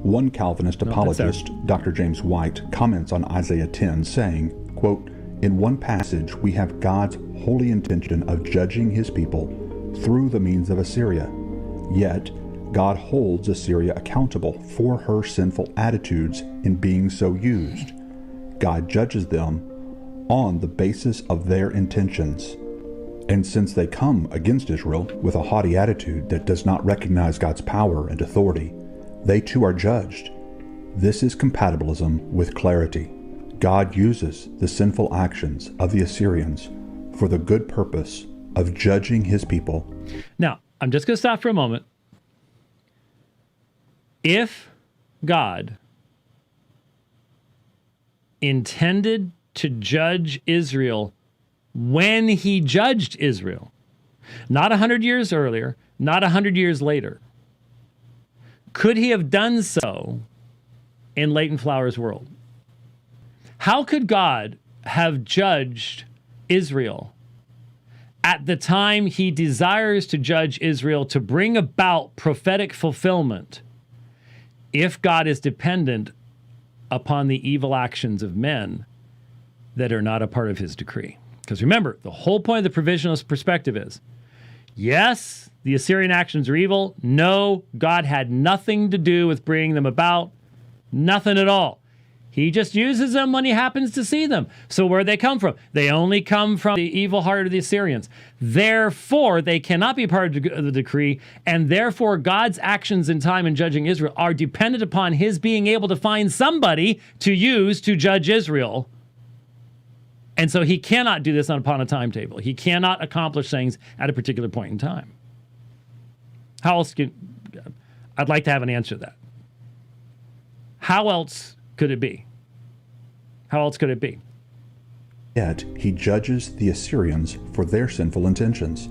One Calvinist apologist, Dr. James White, comments on Isaiah 10 saying, quote, "In one passage we have God's holy intention of judging his people through the means of Assyria. Yet, God holds Assyria accountable for her sinful attitudes in being so used. God judges them on the basis of their intentions. And since they come against Israel with a haughty attitude that does not recognize God's power and authority, they too are judged. This is compatibilism with clarity. God uses the sinful actions of the Assyrians for the good purpose of judging his people." Now, I'm just going to stop for a moment. If God intended to judge Israel when he judged Israel, not 100 years earlier, not 100 years later, could he have done so in Leighton Flower's world? How could God have judged Israel at the time he desires to judge Israel to bring about prophetic fulfillment if God is dependent upon the evil actions of men that are not a part of his decree? Because remember, the whole point of the provisionalist perspective is, yes, the Assyrian actions are evil. No, God had nothing to do with bringing them about. Nothing at all. He just uses them when he happens to see them. So where they come from? They only come from the evil heart of the Assyrians. Therefore, they cannot be part of the decree, and therefore God's actions in time in judging Israel are dependent upon his being able to find somebody to use to judge Israel. And so he cannot do this upon a timetable. He cannot accomplish things at a particular point in time. How else I'd like to have an answer to that. How else could it be? How else could it be? Yet he judges the Assyrians for their sinful intentions.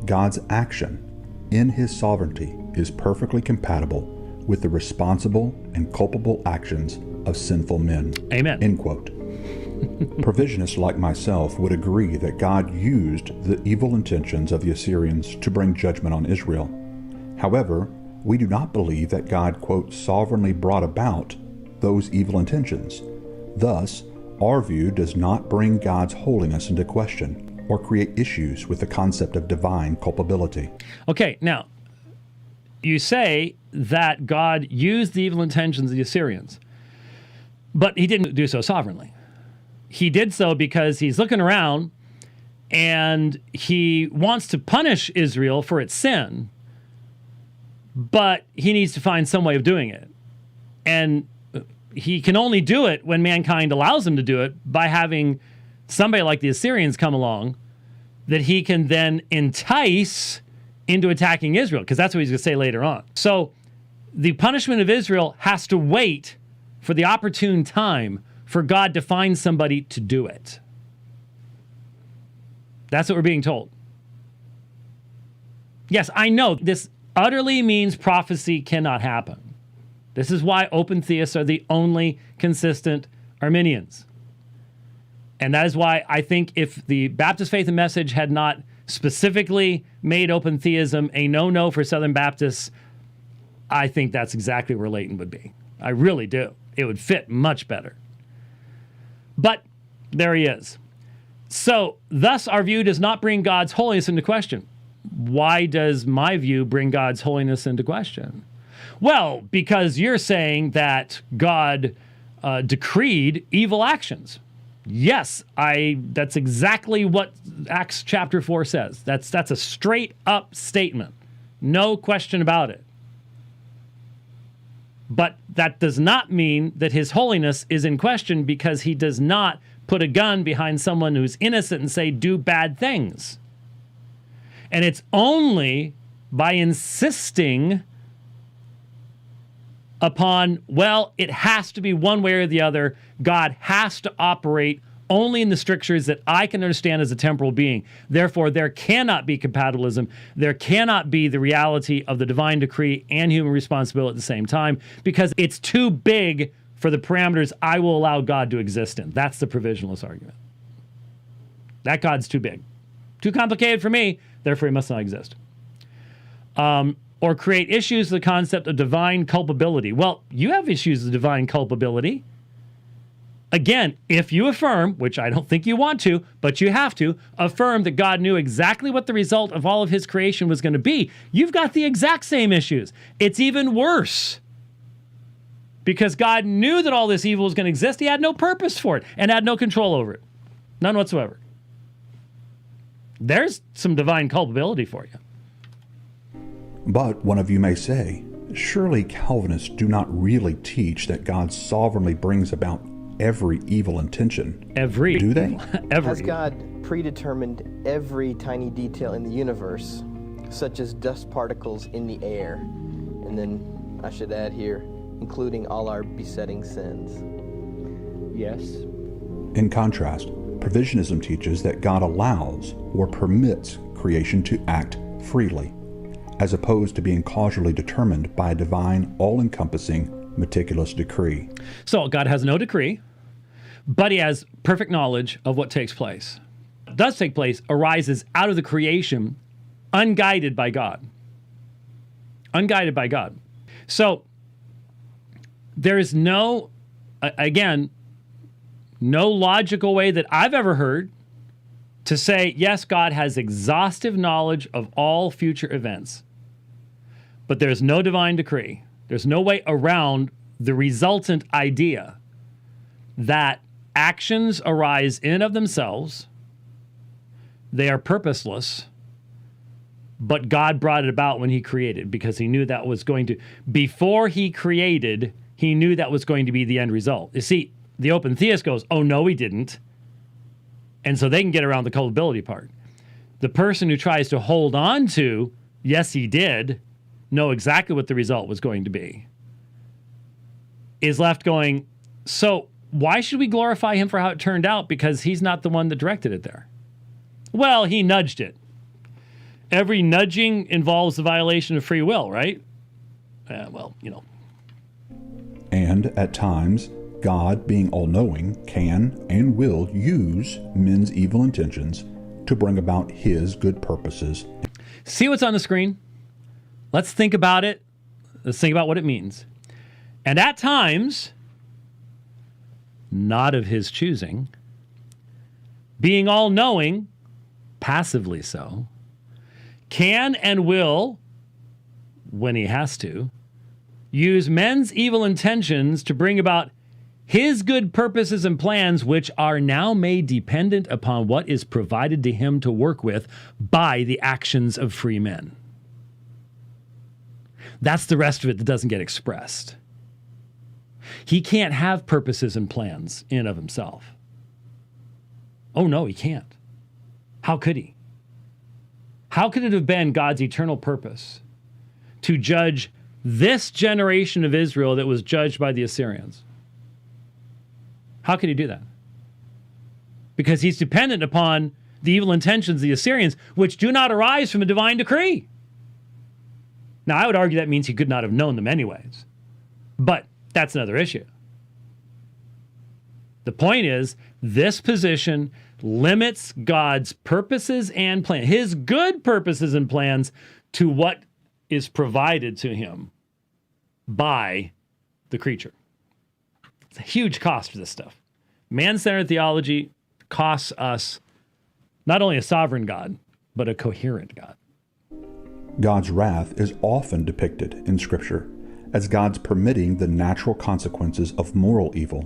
God's action in his sovereignty is perfectly compatible with the responsible and culpable actions of sinful men. Amen. End quote. Provisionists like myself would agree that God used the evil intentions of the Assyrians to bring judgment on Israel. However, we do not believe that God, quote, sovereignly brought about those evil intentions. Thus, our view does not bring God's holiness into question or create issues with the concept of divine culpability. Okay, now, you say that God used the evil intentions of the Assyrians, but he didn't do so sovereignly. He did so because he's looking around and he wants to punish Israel for its sin, but he needs to find some way of doing it. And he can only do it when mankind allows him to do it by having somebody like the Assyrians come along that he can then entice into attacking Israel, because that's what he's going to say later on. So the punishment of Israel has to wait for the opportune time for God to find somebody to do it. That's what we're being told. Yes, I know this utterly means prophecy cannot happen. This is why open theists are the only consistent Arminians. And that is why I think if the Baptist Faith and Message had not specifically made open theism a no-no for Southern Baptists, I think that's exactly where Leighton would be. I really do. It would fit much better. But there he is. So, thus our view does not bring God's holiness into question. Why does my view bring God's holiness into question? Well, because you're saying that God decreed evil actions. Yes, that's exactly what Acts chapter 4 says. That's a straight up statement. No question about it. But that does not mean that his holiness is in question, because he does not put a gun behind someone who's innocent and say, do bad things. And it's only by insisting upon, well, it has to be one way or the other. God has to operate only in the strictures that I can understand as a temporal being. Therefore, there cannot be compatibilism. There cannot be the reality of the divine decree and human responsibility at the same time, because it's too big for the parameters I will allow God to exist in. That's the provisionalist argument. That God's too big. Too complicated for me, therefore he must not exist. or create issues with the concept of divine culpability. Well, you have issues with divine culpability. Again, if you affirm, which I don't think you want to, but you have to, affirm that God knew exactly what the result of all of his creation was going to be, you've got the exact same issues. It's even worse. Because God knew that all this evil was going to exist. He had no purpose for it and had no control over it. None whatsoever. There's some divine culpability for you. But one of you may say, surely Calvinists do not really teach that God sovereignly brings about every evil intention. Every. Do they? Every. Has God predetermined every tiny detail in the universe, such as dust particles in the air? And then I should add here, including all our besetting sins. Yes. In contrast, provisionism teaches that God allows or permits creation to act freely, as opposed to being causally determined by a divine, all-encompassing, meticulous decree. So God has no decree, but he has perfect knowledge of what takes place. What does take place arises out of the creation, unguided by God. Unguided by God. So there is no, again, no logical way that I've ever heard to say, yes, God has exhaustive knowledge of all future events, but there's no divine decree. There's no way around the resultant idea that actions arise in and of themselves, they are purposeless, but God brought it about when he created, because he knew that was going to, before he created, he knew that was going to be the end result. You see, the open theist goes, oh, no, he didn't. And so they can get around the culpability part. The person who tries to hold on to, yes, he did, know exactly what the result was going to be, is left going, so why should we glorify him for how it turned out? Because he's not the one that directed it there. Well, he nudged it. Every nudging involves the violation of free will, right? Well, you know. And at times, God, being all-knowing, can and will use men's evil intentions to bring about his good purposes. See what's on the screen? Let's think about it. Let's think about what it means. And at times, not of his choosing, being all-knowing, passively so, can and will, when he has to, use men's evil intentions to bring about his good purposes and plans, which are now made dependent upon what is provided to him to work with by the actions of free men. That's the rest of it that doesn't get expressed. He can't have purposes and plans in and of himself. Oh, no, he can't. How could he? How could it have been God's eternal purpose to judge this generation of Israel that was judged by the Assyrians? How could he do that? Because he's dependent upon the evil intentions of the Assyrians, which do not arise from a divine decree. Now, I would argue that means he could not have known them anyways. But that's another issue. The point is, this position limits God's purposes and plans, his good purposes and plans, to what is provided to him by the creature. It's a huge cost for this stuff. Man-centered theology costs us not only a sovereign God, but a coherent God. God's wrath is often depicted in Scripture as God's permitting the natural consequences of moral evil,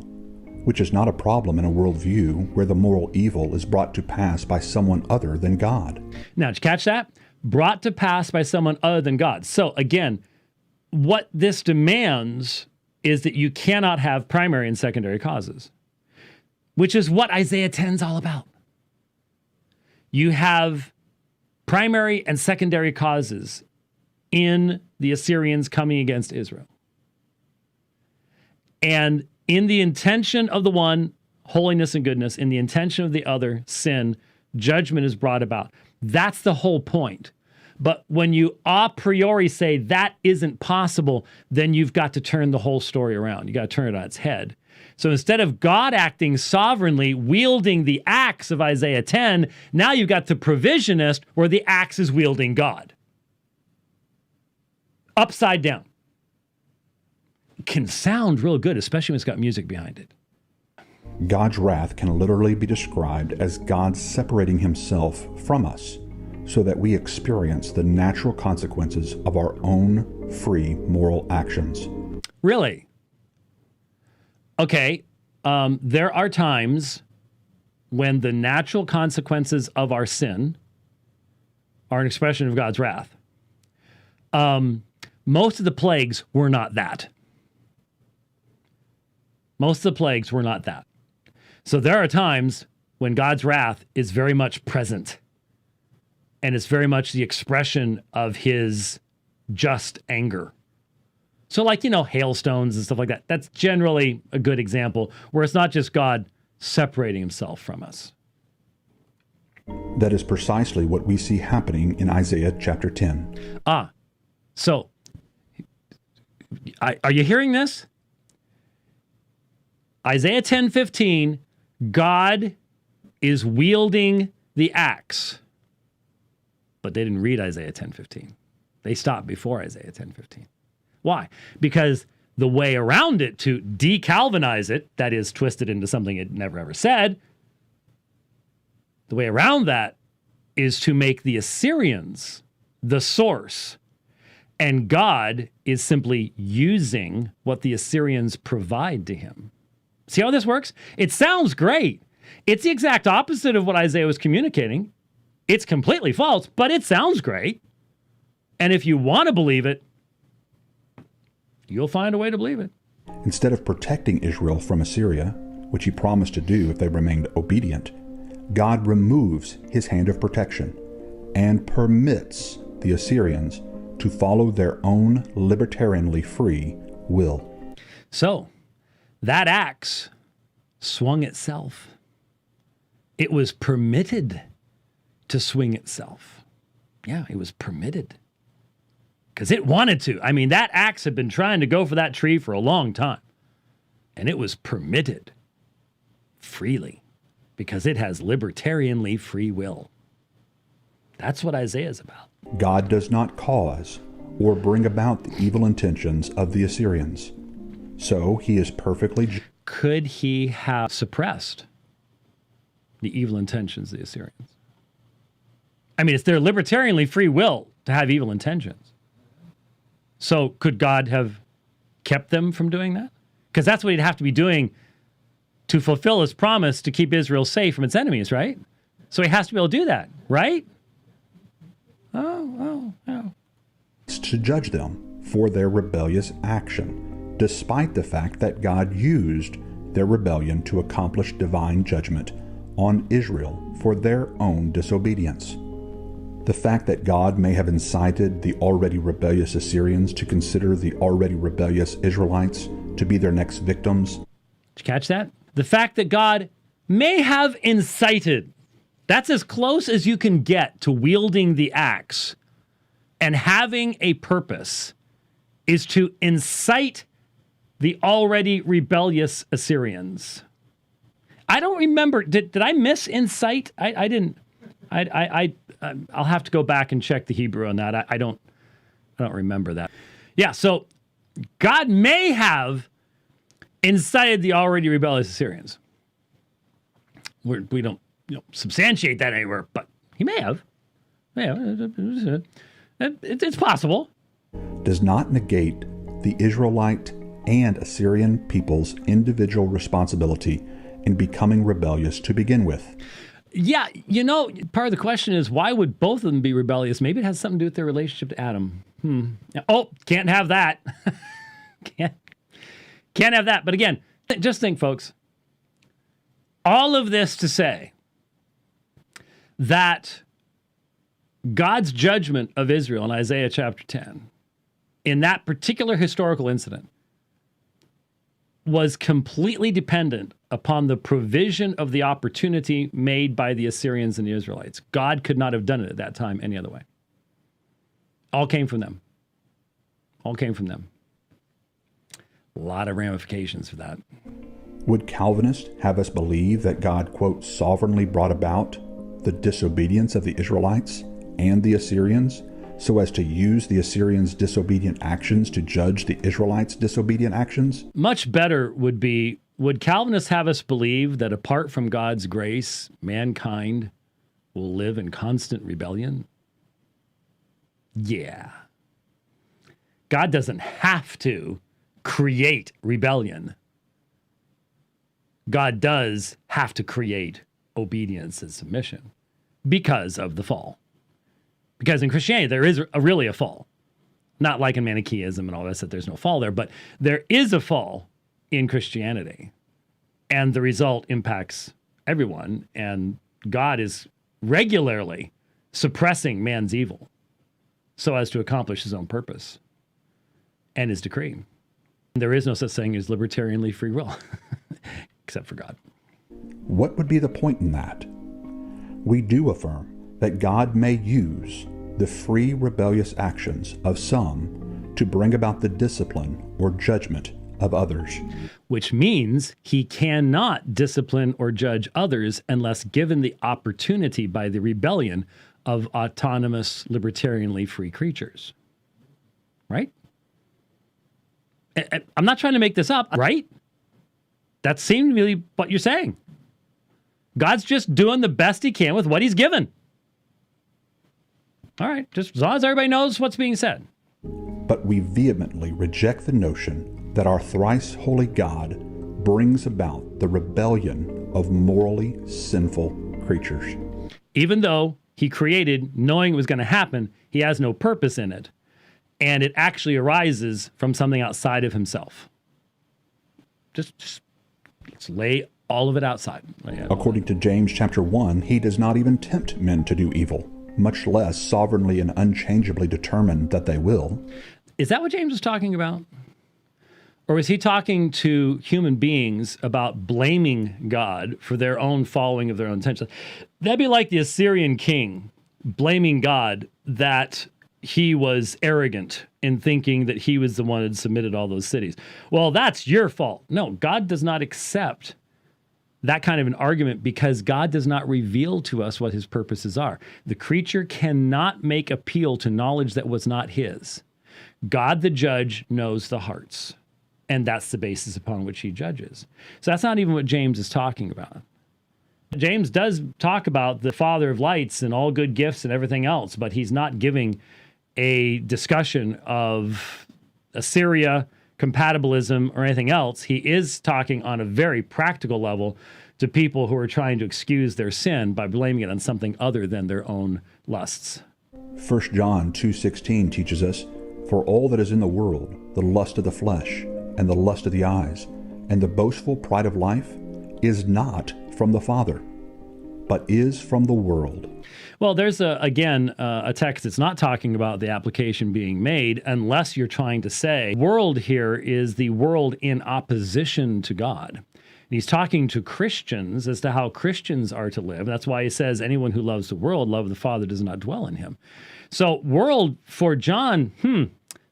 which is not a problem in a worldview where the moral evil is brought to pass by someone other than God. Now, did you catch that? Brought to pass by someone other than God. So again, what this demands is that you cannot have primary and secondary causes, which is what Isaiah 10 is all about. You have primary and secondary causes in the Assyrians coming against Israel. And in the intention of the one, holiness and goodness. In the intention of the other, sin, judgment is brought about. That's the whole point. But when you a priori say that isn't possible, then you've got to turn the whole story around. You got to turn it on its head. So instead of God acting sovereignly, wielding the axe of Isaiah 10, now you've got the provisionist where the axe is wielding God. upside down. It can sound real good, especially when it's got music behind it. God's wrath can literally be described as God separating himself from us so that we experience the natural consequences of our own free moral actions. Really? Okay, there are times when the natural consequences of our sin are an expression of God's wrath. Most of the plagues were not that. Most of the plagues were not that. So there are times when God's wrath is very much present, and it's very much the expression of his just anger. So like, hailstones and stuff like that. That's generally a good example where it's not just God separating himself from us. That is precisely what we see happening in Isaiah chapter 10. So are you hearing this? Isaiah 10:15, God is wielding the axe. But they didn't read Isaiah 10:15. They stopped before Isaiah 10:15. Why? Because the way around it to decalvinize it, that is, twist it into something it never ever said, the way around that is to make the Assyrians the source. And God is simply using what the Assyrians provide to him. See how this works? It sounds great. It's the exact opposite of what Isaiah was communicating. It's completely false, but it sounds great. And if you want to believe it, you'll find a way to believe it. Instead of protecting Israel from Assyria, which he promised to do if they remained obedient, God removes his hand of protection and permits the Assyrians to follow their own libertarianly free will. So, that axe swung itself. It was permitted to swing itself. Yeah, it was permitted. Because it wanted to. I mean, that axe had been trying to go for that tree for a long time. And it was permitted freely because it has libertarianly free will. That's what Isaiah is about. God does not cause or bring about the evil intentions of the Assyrians. So he is perfectly... Could he have suppressed the evil intentions of the Assyrians? I mean, it's their libertarianly free will to have evil intentions. So could God have kept them from doing that? Because that's what he'd have to be doing to fulfill his promise to keep Israel safe from its enemies, right? So he has to be able to do that, right? Oh. To judge them for their rebellious action, despite the fact that God used their rebellion to accomplish divine judgment on Israel for their own disobedience. The fact that God may have incited the already rebellious Assyrians to consider the already rebellious Israelites to be their next victims. Did you catch that? The fact that God may have incited, that's as close as you can get to wielding the axe and having a purpose, is to incite the already rebellious Assyrians. I don't remember, did I miss incite? I didn't. I'll have to go back and check the Hebrew on that. I don't remember that. Yeah, so God may have incited the already rebellious Assyrians. We don't substantiate that anywhere, but he may have. It's possible. Does not negate the Israelite and Assyrian people's individual responsibility in becoming rebellious to begin with. Yeah, part of the question is, why would both of them be rebellious? Maybe it has something to do with their relationship to Adam. Oh, can't have that. Can't have that. But again, just think, folks. All of this to say that God's judgment of Israel in Isaiah chapter 10, in that particular historical incident, was completely dependent upon the provision of the opportunity made by the Assyrians and the Israelites. God could not have done it at that time any other way. All came from them. All came from them. A lot of ramifications for that. Would Calvinists have us believe that God, quote, sovereignly brought about the disobedience of the Israelites and the Assyrians so as to use the Assyrians' disobedient actions to judge the Israelites' disobedient actions? Much better would be, would Calvinists have us believe that apart from God's grace, mankind will live in constant rebellion? Yeah. God doesn't have to create rebellion. God does have to create obedience and submission because of the fall. Because in Christianity, there is really a fall. Not like in Manichaeism and all this, that there's no fall there, but there is a fall in Christianity. And the result impacts everyone. And God is regularly suppressing man's evil so as to accomplish his own purpose and his decree. There is no such thing as libertarianly free will, except for God. What would be the point in that? We do affirm that God may use the free rebellious actions of some to bring about the discipline or judgment of others. Which means he cannot discipline or judge others unless given the opportunity by the rebellion of autonomous, libertarianly free creatures. Right? I'm not trying to make this up, right? That seems to be what you're saying. God's just doing the best he can with what he's given. All right, just as long as everybody knows what's being said. But we vehemently reject the notion that our thrice holy God brings about the rebellion of morally sinful creatures. Even though he created, knowing it was going to happen, he has no purpose in it. And it actually arises from something outside of himself. Just let's lay all of it outside. According to James chapter 1, he does not even tempt men to do evil, much less sovereignly and unchangeably determine that they will. Is that what James was talking about? Or was he talking to human beings about blaming God for their own following of their own intentions? That'd be like the Assyrian king blaming God that he was arrogant in thinking that he was the one who had submitted all those cities. Well, that's your fault. No, God does not accept that kind of an argument because God does not reveal to us what his purposes are. The creature cannot make appeal to knowledge that was not his. God, the judge, knows the hearts, and that's the basis upon which he judges. So that's not even what James is talking about. James does talk about the Father of lights and all good gifts and everything else, but he's not giving a discussion of Assyria, compatibilism, or anything else. He is talking on a very practical level to people who are trying to excuse their sin by blaming it on something other than their own lusts. 1 John 2:16 teaches us, "For all that is in the world, the lust of the flesh, and the lust of the eyes, and the boastful pride of life, is not from the Father, but is from the world." Well, there's, a text that's not talking about the application being made unless you're trying to say world here is the world in opposition to God. And he's talking to Christians as to how Christians are to live. That's why he says anyone who loves the world, love of the Father does not dwell in him. So world for John,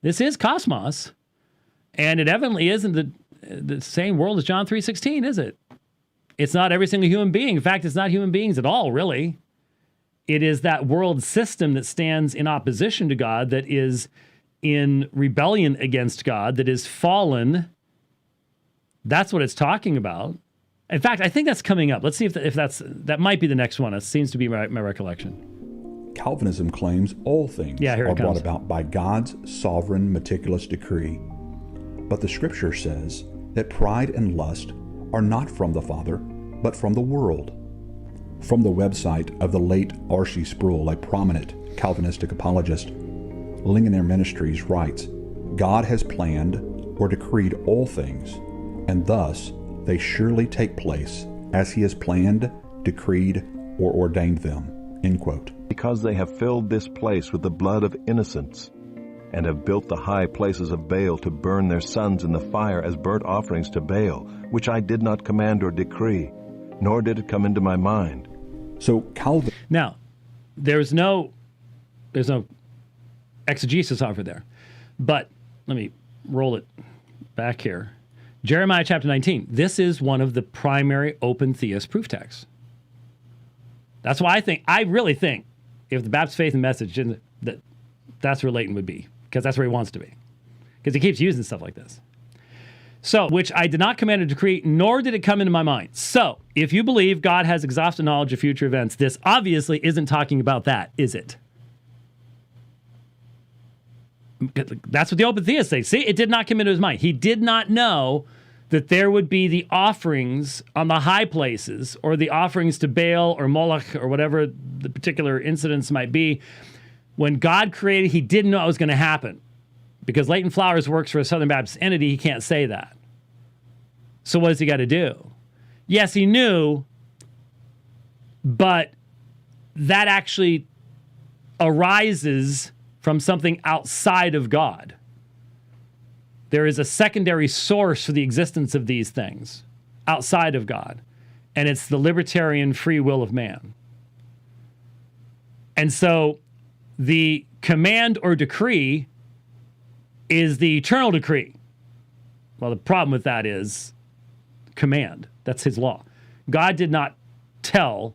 this is cosmos. And it evidently isn't the same world as John 3:16, is it? It's not every single human being. In fact, it's not human beings at all, really. It is that world system that stands in opposition to God, that is in rebellion against God, that is fallen. That's what it's talking about. In fact, I think that's coming up. Let's see if that might be the next one. It seems to be my recollection. Calvinism claims all things are brought about by God's sovereign, meticulous decree. But the Scripture says that pride and lust are not from the Father, but from the world. From the website of the late R.C. Sproul, a prominent Calvinistic apologist, Ligonier Ministries writes, "God has planned or decreed all things, and thus they surely take place as he has planned, decreed, or ordained them." End quote. Because they have filled this place with the blood of innocents, and have built the high places of Baal to burn their sons in the fire as burnt offerings to Baal, which I did not command or decree, nor did it come into my mind. So Calvin... Now, there's no exegesis offered there. But let me roll it back here. Jeremiah chapter 19. This is one of the primary open theist proof texts. That's why I really think, if the Baptist Faith and Message didn't, that That's where Leighton would be, because that's where he wants to be. Because he keeps using stuff like this. So, which I did not command or decree, nor did it come into my mind. So, if you believe God has exhaustive knowledge of future events, this obviously isn't talking about that, is it? That's what the open theists say. See, it did not come into his mind. He did not know that there would be the offerings on the high places, or the offerings to Baal or Moloch or whatever the particular incidents might be. When God created, he didn't know it was going to happen. Because Leighton Flowers works for a Southern Baptist entity, he can't say that. So what has he got to do? Yes, he knew, but that actually arises from something outside of God. There is a secondary source for the existence of these things outside of God, and it's the libertarian free will of man. And so the command or decree is the eternal decree. Well, the problem with that is command. That's his law. God did not tell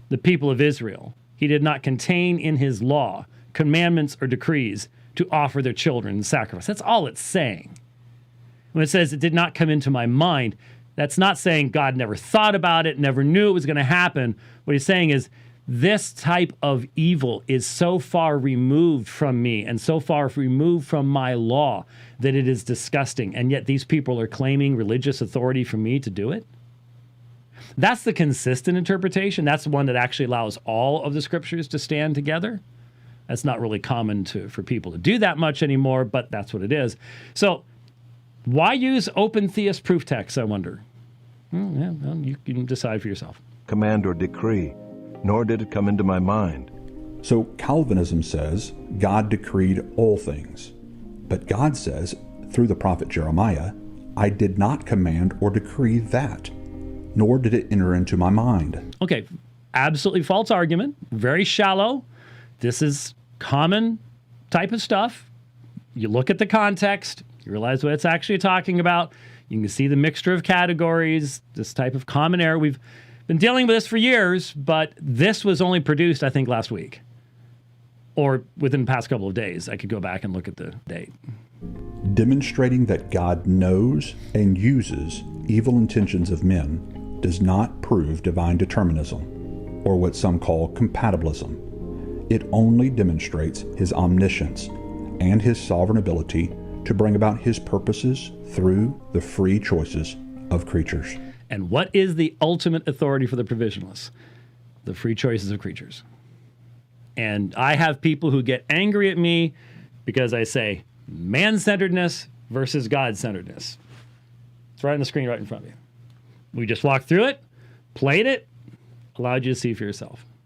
the people of Israel, he did not contain in his law commandments or decrees to offer their children in sacrifice. That's all it's saying. When it says it did not come into my mind, that's not saying God never thought about it, never knew it was going to happen. What he's saying is, this type of evil is so far removed from me and so far removed from my law that it is disgusting. And yet these people are claiming religious authority from me to do it. That's the consistent interpretation. That's the one that actually allows all of the scriptures to stand together. That's not really common for people to do that much anymore, but that's what it is. So why use open theist proof texts, I wonder? Well, you can decide for yourself. Command or decree, nor did it come into my mind. So Calvinism says God decreed all things. But God says, through the prophet Jeremiah, I did not command or decree that, nor did it enter into my mind. Okay, absolutely false argument, very shallow. This is common type of stuff. You look at the context, you realize what it's actually talking about. You can see the mixture of categories, this type of common error. We've been dealing with this for years, but this was only produced, I think, last week. Or within the past couple of days. I could go back and look at the date. Demonstrating that God knows and uses evil intentions of men does not prove divine determinism, or what some call compatibilism. It only demonstrates his omniscience and his sovereign ability to bring about his purposes through the free choices of creatures. And what is the ultimate authority for the provisionists? The free choices of creatures. And I have people who get angry at me because I say man-centeredness versus God-centeredness. It's right on the screen right in front of you. We just walked through it, played it, allowed you to see for yourself.